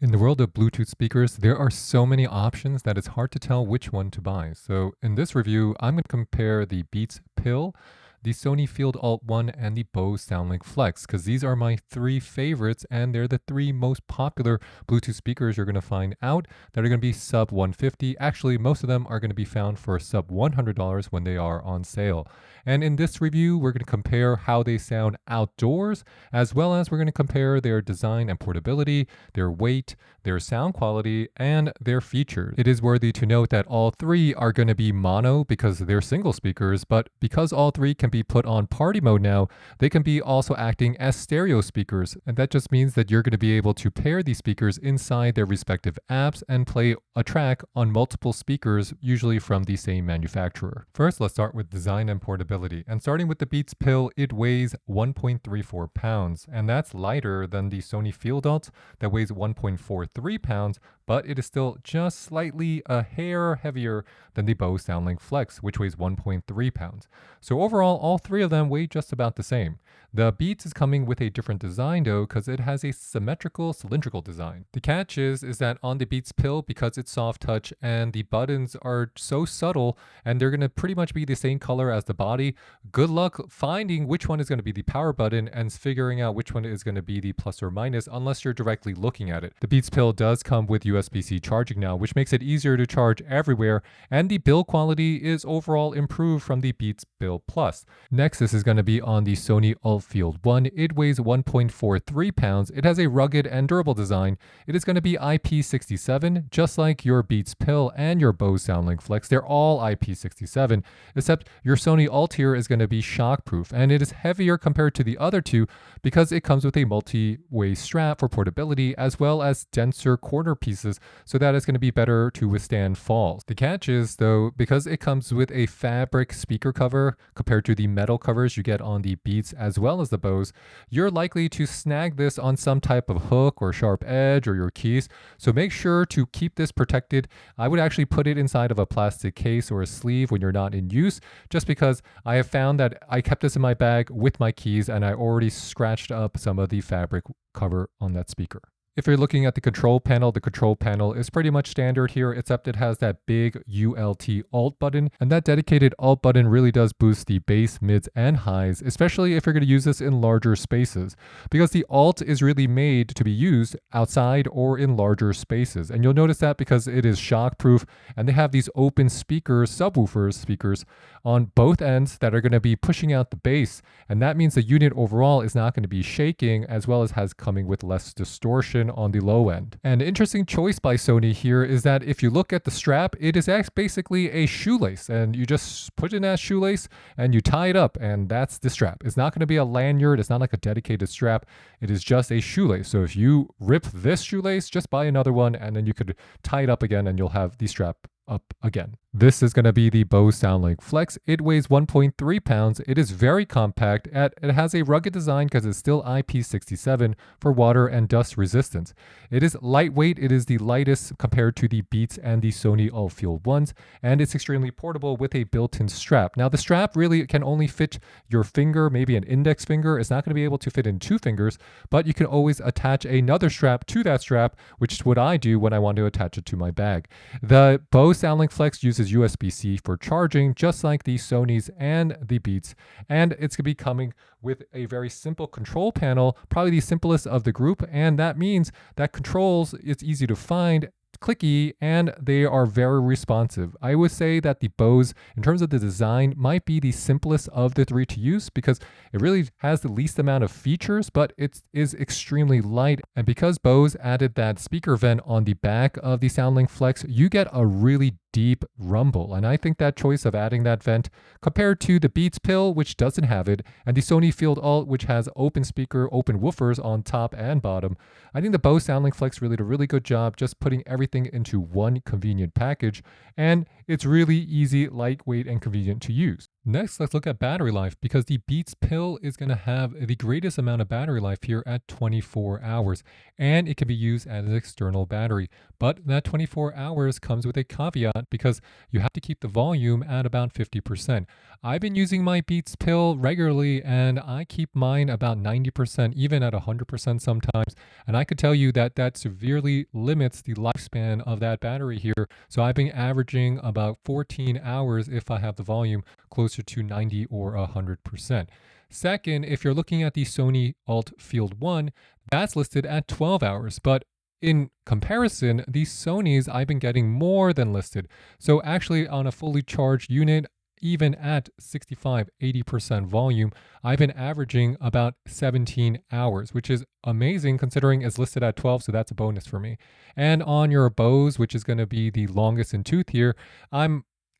In the world of Bluetooth speakers, there are so many options that it's hard to tell which one to buy. So in this review, I'm going to compare the Beats Pill, the Sony Field Alt 1, and the BOSE Soundlink Flex, because these are my three favorites, and they're the three most popular Bluetooth speakers you're going to find out that are going to be sub 150. Actually, most of them are going to be found for sub $100 when they are on sale. And in this review, we're going to compare how they sound outdoors, as well as we're going to compare their design and portability, their weight, their sound quality, and their features. It is worthy to note that all three are going to be mono because they're single speakers, but because all three can be put on party mode now, they can be also acting as stereo speakers. And that just means that you're going to be able to pair these speakers inside their respective apps and play a track on multiple speakers, usually from the same manufacturer. First, let's start with design and portability. And starting with the Beats Pill, it weighs 1.34 pounds, and that's lighter than the Sony Field Alt that weighs 1.43 pounds, but it is still just slightly a hair heavier than the BOSE Soundlink Flex, which weighs 1.3 pounds. So overall, all three of them weigh just about the same. The Beats is coming with a different design though, because it has a symmetrical cylindrical design. The catch is that on the Beats Pill, because it's soft touch and the buttons are so subtle and they're going to pretty much be the same color as the body, good luck finding which one is going to be the power button and figuring out which one is going to be the plus or minus unless you're directly looking at it. The Beats Pill does come with USB-C charging now, which makes it easier to charge everywhere, and the build quality is overall improved from the Beats Pill Plus. Next, this is going to be on the Sony ULT Field 1. It weighs 1.43 pounds. It has a rugged and durable design. It is going to be IP67, just like your Beats Pill and your BOSE Soundlink Flex. They're all IP67, except your Sony ULT here is going to be shockproof, and it is heavier compared to the other two because it comes with a multi-way strap for portability as well as denser corner pieces, so that it's going to be better to withstand falls. The catch is, though, because it comes with a fabric speaker cover compared to the metal covers you get on the Beats as well as the BOSE, you're likely to snag this on some type of hook or sharp edge or your keys. So make sure to keep this protected. I would actually put it inside of a plastic case or a sleeve when you're not in use, just because I have found that I kept this in my bag with my keys and I already scratched up some of the fabric cover on that speaker. If you're looking at the control panel is pretty much standard here, except it has that big ULT Alt button, and that dedicated Alt button really does boost the bass, mids, and highs, especially if you're going to use this in larger spaces, because the Alt is really made to be used outside or in larger spaces. And you'll notice that because it is shockproof, and they have these open speakers, subwoofers speakers, on both ends that are going to be pushing out the bass, and that means the unit overall is not going to be shaking, as well as coming with less distortion on the low end. An interesting choice by Sony here is that if you look at the strap, it is basically a shoelace, and you just put in that shoelace and you tie it up, and that's the strap. It's not going to be a lanyard. It's not like a dedicated strap. It is just a shoelace. So if you rip this shoelace, just buy another one, and then you could tie it up again and you'll have the strap up again. This is going to be the BOSE Soundlink Flex. It weighs 1.3 pounds. It is very compact. It has a rugged design because it's still IP67 for water and dust resistance. It is lightweight. It is the lightest compared to the Beats and the Sony ULT Field ones, and it's extremely portable with a built-in strap. Now, the strap really can only fit your finger, maybe an index finger. It's not going to be able to fit in two fingers, but you can always attach another strap to that strap, which is what I do when I want to attach it to my bag. The BOSE Soundlink Flex uses USB-C for charging, just like the Sonys and the Beats, and it's going to be coming with a very simple control panel, probably the simplest of the group, and that means that controls is easy to find, clicky, and they are very responsive. I would say that the BOSE, in terms of the design, might be the simplest of the three to use because it really has the least amount of features, but it is extremely light. And because BOSE added that speaker vent on the back of the Soundlink Flex, you get a really deep rumble. And I think that choice of adding that vent compared to the Beats Pill, which doesn't have it, and the Sony Field Alt, which has open speaker, open woofers on top and bottom, I think the BOSE Soundlink Flex really did a really good job just putting everything into one convenient package, and it's really easy, lightweight, and convenient to use. Next, let's look at battery life because the Beats pill is going to have the greatest amount of battery life here at 24 hours, and it can be used as an external battery. But that 24 hours comes with a caveat because you have to keep the volume at about 50%. I've been using my Beats pill regularly, and I keep mine about 90%, even at 100% sometimes. And I could tell you that that severely limits the lifespan of that battery here. So I've been averaging about 14 hours if I have the volume closer to 90 or 100%. Second, if you're looking at the Sony ULT Field 1, that's listed at 12 hours, but in comparison, these Sonys I've been getting more than listed. So actually on a fully charged unit, even at 65, 80% volume, I've been averaging about 17 hours, which is amazing considering it's listed at 12, so that's a bonus for me. And on your BOSE, which is going to be the longest in tooth here,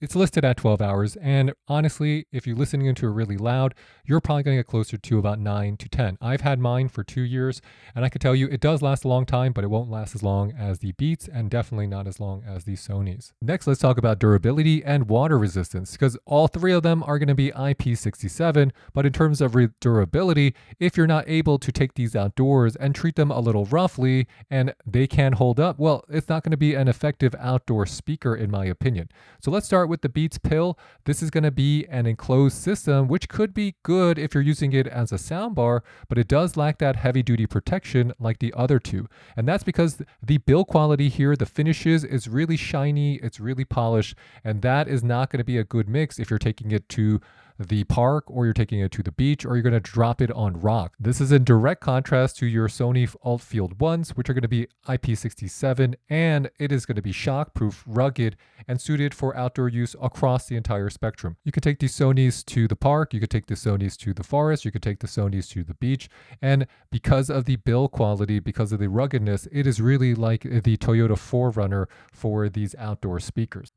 it's listed at 12 hours, and honestly, if you're listening into it really loud, you're probably going to get closer to about 9 to 10. I've had mine for 2 years, and I can tell you it does last a long time, but it won't last as long as the Beats, and definitely not as long as the Sonys. Next, let's talk about durability and water resistance, because all three of them are going to be IP67, but in terms of durability, if you're not able to take these outdoors and treat them a little roughly, and they can hold up, well, it's not going to be an effective outdoor speaker in my opinion. So let's start with the Beats pill. This is going to be an enclosed system, which could be good if you're using it as a soundbar, but it does lack that heavy duty protection like the other two. And that's because the build quality here, the finishes, is really shiny, it's really polished, and that is not going to be a good mix if you're taking it to the park or you're taking it to the beach or you're going to drop it on rock. This is in direct contrast to your Sony ULT Field 1s, which are going to be IP67, and it is going to be shockproof, rugged, and suited for outdoor use across the entire spectrum. You could take the Sonys to the park, you could take the Sonys to the forest, you could take the Sonys to the beach, and because of the build quality, because of the ruggedness, it is really like the Toyota 4Runner for these outdoor speakers.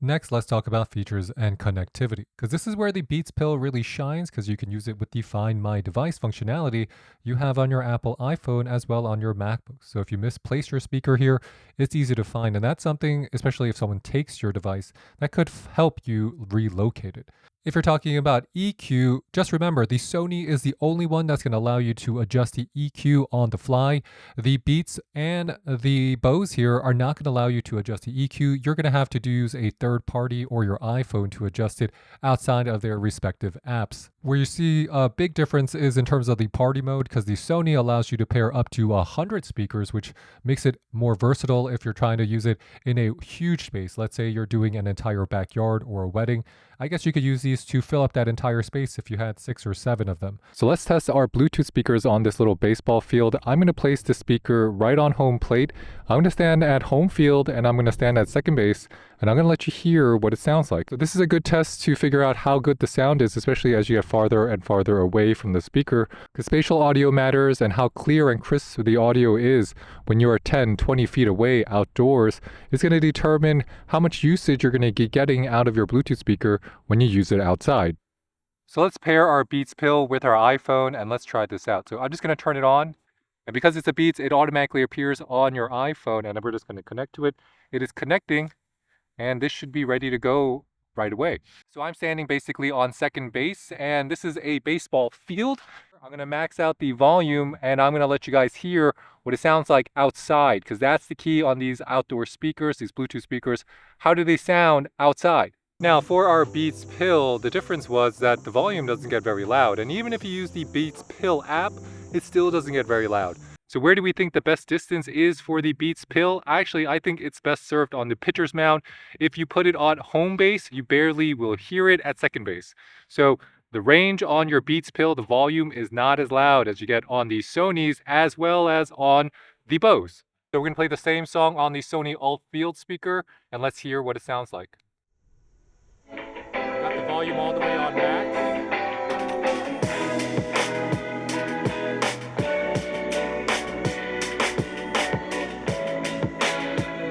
Next, let's talk about features and connectivity, because this is where the Beats pill really shines because you can use it with the Find My Device functionality you have on your Apple iPhone as well on your MacBook. So if you misplace your speaker here, it's easy to find, and that's something, especially if someone takes your device, that could help you relocate it. If you're talking about EQ, just remember the Sony is the only one that's going to allow you to adjust the EQ on the fly. The Beats and the Bose here are not going to allow you to adjust the EQ. You're going to have to use a third party or your iPhone to adjust it outside of their respective apps. Where you see a big difference is in terms of the party mode, because the Sony allows you to pair up to 100 speakers, which makes it more versatile if you're trying to use it in a huge space. Let's say you're doing an entire backyard or a wedding. I guess you could use these to fill up that entire space if you had 6 or 7 of them. So let's test our Bluetooth speakers on this little baseball field. I'm going to place the speaker right on home plate. I'm going to stand at home field and I'm going to stand at second base, and I'm going to let you hear what it sounds like. So this is a good test to figure out how good the sound is, especially as you get farther and farther away from the speaker, because spatial audio matters, and how clear and crisp the audio is when you're 10, 20 feet away outdoors is going to determine how much usage you're going to be getting out of your Bluetooth speaker when you use it outside. So let's pair our Beats pill with our iPhone and let's try this out. So I'm just going to turn it on, and because it's a Beats, it automatically appears on your iPhone, and we're just going to connect to it. It is connecting, and this should be ready to go right away. So I'm standing basically on second base, and this is a baseball field. I'm going to max out the volume, and I'm going to let you guys hear what it sounds like outside, because that's the key on these outdoor speakers, these Bluetooth speakers. How do they sound outside? Now for our Beats pill, the difference was that the volume doesn't get very loud, and even if you use the Beats pill app, it still doesn't get very loud. So where do we think the best distance is for the Beats pill? Actually, I think it's best served on the pitcher's mound. If you put it on home base, you barely will hear it at second base. So the range on your Beats pill, the volume is not as loud as you get on the Sonys as well as on the Bose. So we're gonna play the same song on the Sony ULT Field speaker, and let's hear what it sounds like. Got the volume all the way on max.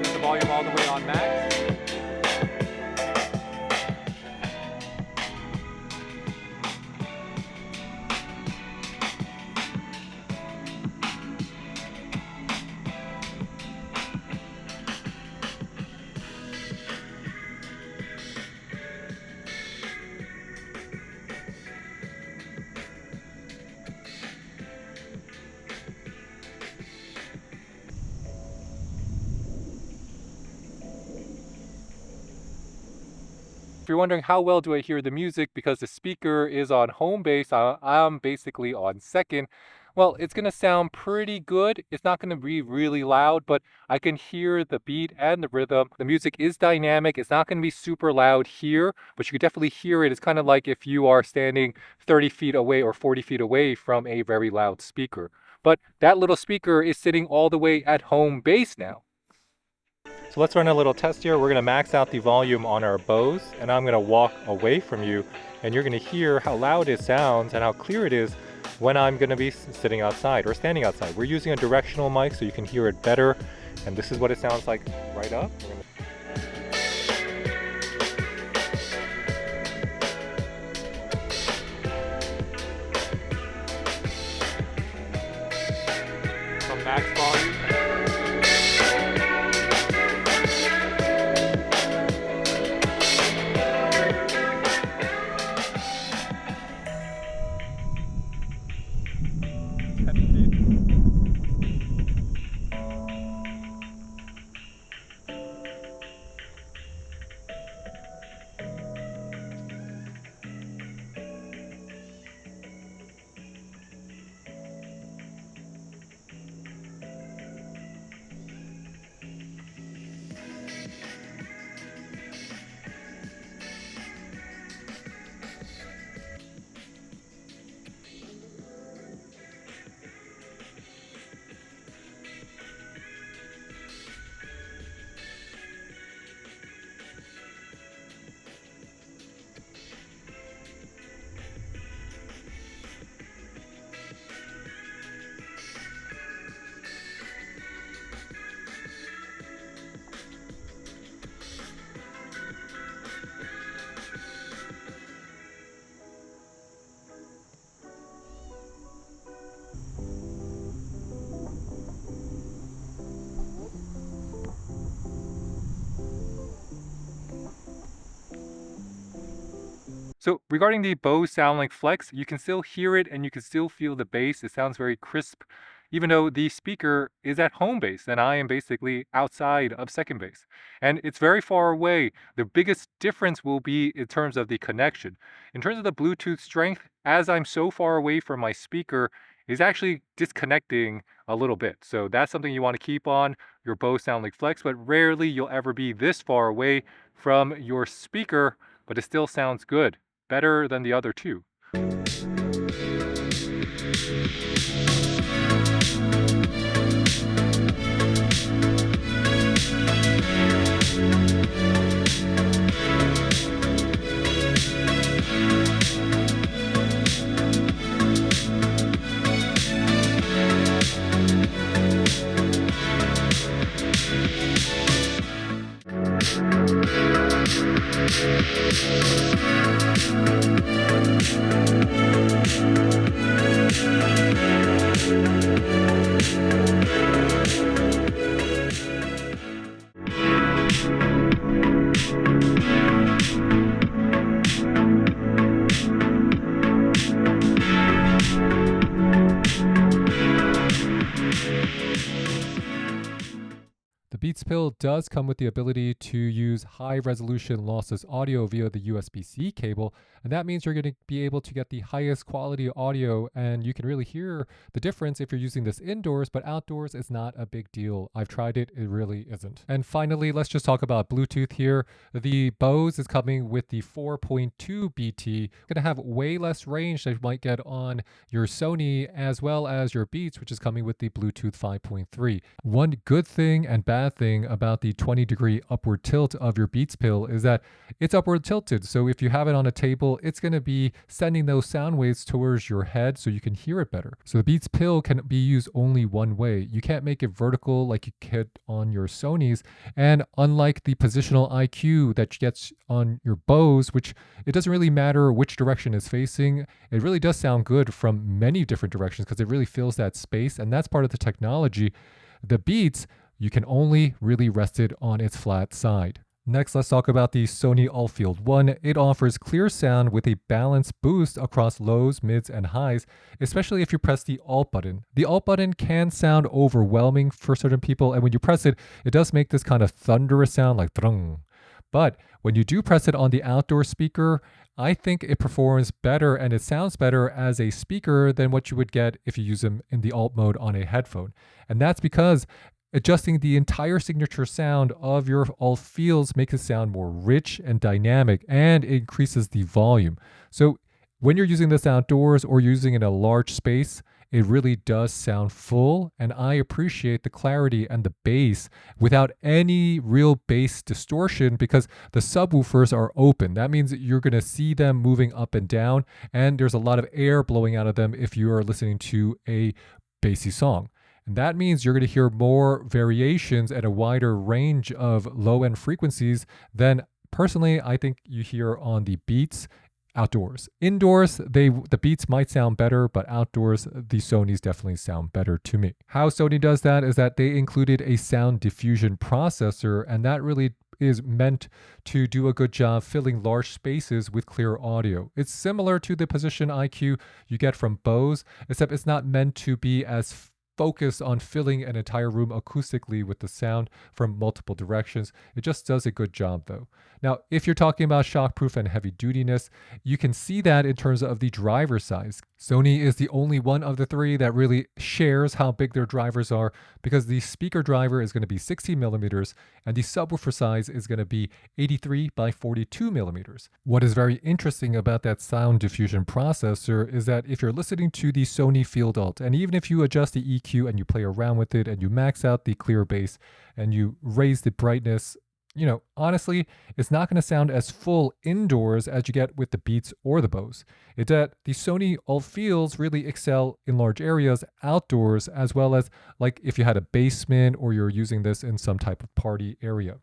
Get the volume all the way on max. If you're wondering how well do I hear the music because the speaker is on home base, I'm basically on second. Well, it's going to sound pretty good. It's not going to be really loud, but I can hear the beat and the rhythm. The music is dynamic. It's not going to be super loud here, but you can definitely hear it. It's kind of like if you are standing 30 feet away or 40 feet away from a very loud speaker. But that little speaker is sitting all the way at home base now. So let's run a little test here. We're going to max out the volume on our BOSE, and I'm going to walk away from you, and you're going to hear how loud it sounds and how clear it is when I'm going to be sitting outside or standing outside. We're using a directional mic so you can hear it better, and this is what it sounds like right up. From max volume. So regarding the BOSE Soundlink Flex, you can still hear it and you can still feel the bass. It sounds very crisp, even though the speaker is at home base and I am basically outside of second base. And it's very far away. The biggest difference will be in terms of the connection. In terms of the Bluetooth strength, as I'm so far away from my speaker, is actually disconnecting a little bit. So that's something you want to keep on your BOSE Soundlink Flex, but rarely you'll ever be this far away from your speaker, but it still sounds good. Better than the other two. The Beats Pill does come with the ability to use high resolution lossless audio via the USB-C cable, and that means you're going to be able to get the highest quality audio, and you can really hear the difference if you're using this indoors, but outdoors it's not a big deal. I've tried it, it really isn't. And finally, let's just talk about Bluetooth here. The BOSE is coming with the 4.2 BT. Going to have way less range that you might get on your Sony, as well as your Beats, which is coming with the Bluetooth 5.3. One good thing and bad thing about the 20-degree upward tilt of your Beats Pill is that it's upward tilted. So if you have it on a table, it's going to be sending those sound waves towards your head so you can hear it better. So the Beats Pill can be used only one way. You can't make it vertical like you could on your Sonys. And unlike the positional IQ that gets on your BOSE, which it doesn't really matter which direction it's facing, it really does sound good from many different directions because it really fills that space. And that's part of the technology. The Beats, you can only really rest it on its flat side. Next, let's talk about the SONY ULT Field 1. It offers clear sound with a balanced boost across lows, mids, and highs, especially if you press the Alt button. The Alt button can sound overwhelming for certain people, and when you press it, it does make this kind of thunderous sound like drung. But when you do press it on the outdoor speaker, I think it performs better and it sounds better as a speaker than what you would get if you use them in the alt mode on a headphone. And that's because adjusting the entire signature sound of your alt fields makes it sound more rich and dynamic and increases the volume. So when you're using this outdoors or using it in a large space, it really does sound full, and I appreciate the clarity and the bass without any real bass distortion because the subwoofers are open. That means that you're going to see them moving up and down, and there's a lot of air blowing out of them if you are listening to a bassy song. And that means you're going to hear more variations at a wider range of low-end frequencies than personally I think you hear on the Beats outdoors. Indoors, the Beats might sound better, but outdoors, the Sonys definitely sound better to me. How Sony does that is that they included a sound diffusion processor, and that really is meant to do a good job filling large spaces with clear audio. It's similar to the Position IQ you get from BOSE, except it's not meant to be as focused on filling an entire room acoustically with the sound from multiple directions. It just does a good job though. Now, if you're talking about shockproof and heavy dutiness, you can see that in terms of the driver size. Sony is the only one of the three that really shares how big their drivers are because the speaker driver is going to be 16 millimeters and the subwoofer size is going to be 83 by 42 millimeters. What is very interesting about that sound diffusion processor is that if you're listening to the Sony Field Alt, and even if you adjust the EQ and you play around with it and you max out the clear bass and you raise the brightness, honestly, it's not going to sound as full indoors as you get with the Beats or the BOSE. It's that the Sony ULT Fields really excel in large areas outdoors, as well as like if you had a basement or you're using this in some type of party area.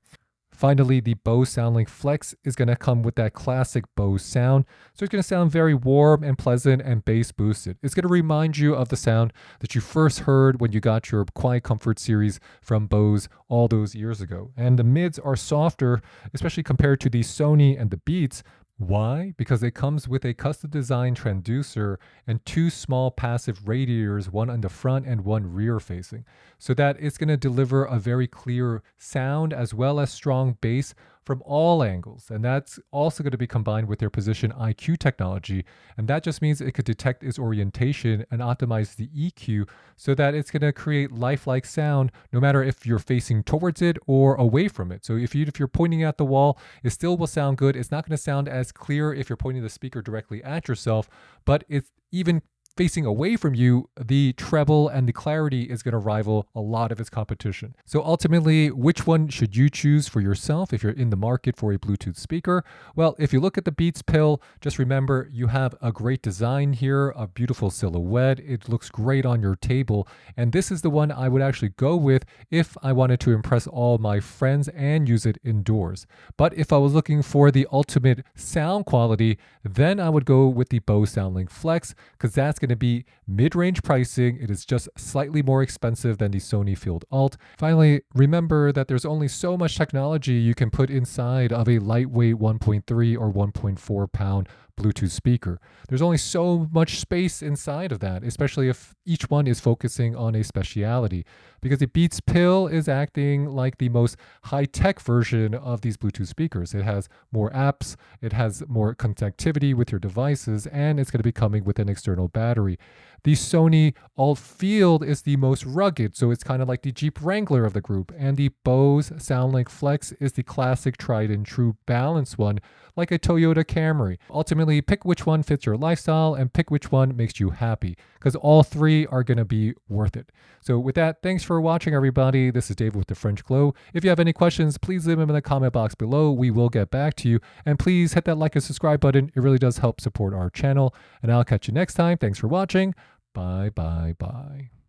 Finally, the BOSE Soundlink Flex is going to come with that classic BOSE sound. So it's going to sound very warm and pleasant and bass boosted. It's going to remind you of the sound that you first heard when you got your Quiet Comfort series from BOSE all those years ago. And the mids are softer, especially compared to the Sony and the Beats. Why? Because it comes with a custom designed transducer and two small passive radiators, one on the front and one rear facing, so that it's going to deliver a very clear sound as well as strong bass from all angles. And that's also going to be combined with their Position IQ technology. And that just means it could detect its orientation and optimize the EQ so that it's going to create lifelike sound no matter if you're facing towards it or away from it. So if you're pointing at the wall, it still will sound good. It's not going to sound as clear if you're pointing the speaker directly at yourself, but it's even facing away from you, the treble and the clarity is going to rival a lot of its competition. So ultimately, which one should you choose for yourself if you're in the market for a Bluetooth speaker? Well, if you look at the Beats Pill, just remember you have a great design here, a beautiful silhouette. It looks great on your table. And this is the one I would actually go with if I wanted to impress all my friends and use it indoors. But if I was looking for the ultimate sound quality, then I would go with the BOSE Soundlink Flex because that's going to be mid-range pricing. It is just slightly more expensive than the Sony Field Alt. Finally, remember that there's only so much technology you can put inside of a lightweight 1.3 or 1.4 pound Bluetooth speaker. There's only so much space inside of that, especially if each one is focusing on a speciality. Because the Beats Pill is acting like the most high-tech version of these Bluetooth speakers. It has more apps, it has more connectivity with your devices, and it's going to be coming with an external battery. The Sony ULT Field is the most rugged, so it's kind of like the Jeep Wrangler of the group. And the BOSE Soundlink Flex is the classic tried and true balanced one, like a Toyota Camry. Ultimately, pick which one fits your lifestyle and pick which one makes you happy, because all three are going to be worth it. So with that, thanks for watching, everybody. This is David with the French Glow. If you have any questions, please leave them in the comment box below. We will get back to you. And please hit that like and subscribe button. It really does help support our channel. And I'll catch you next time. Thanks for watching. Bye, bye, bye.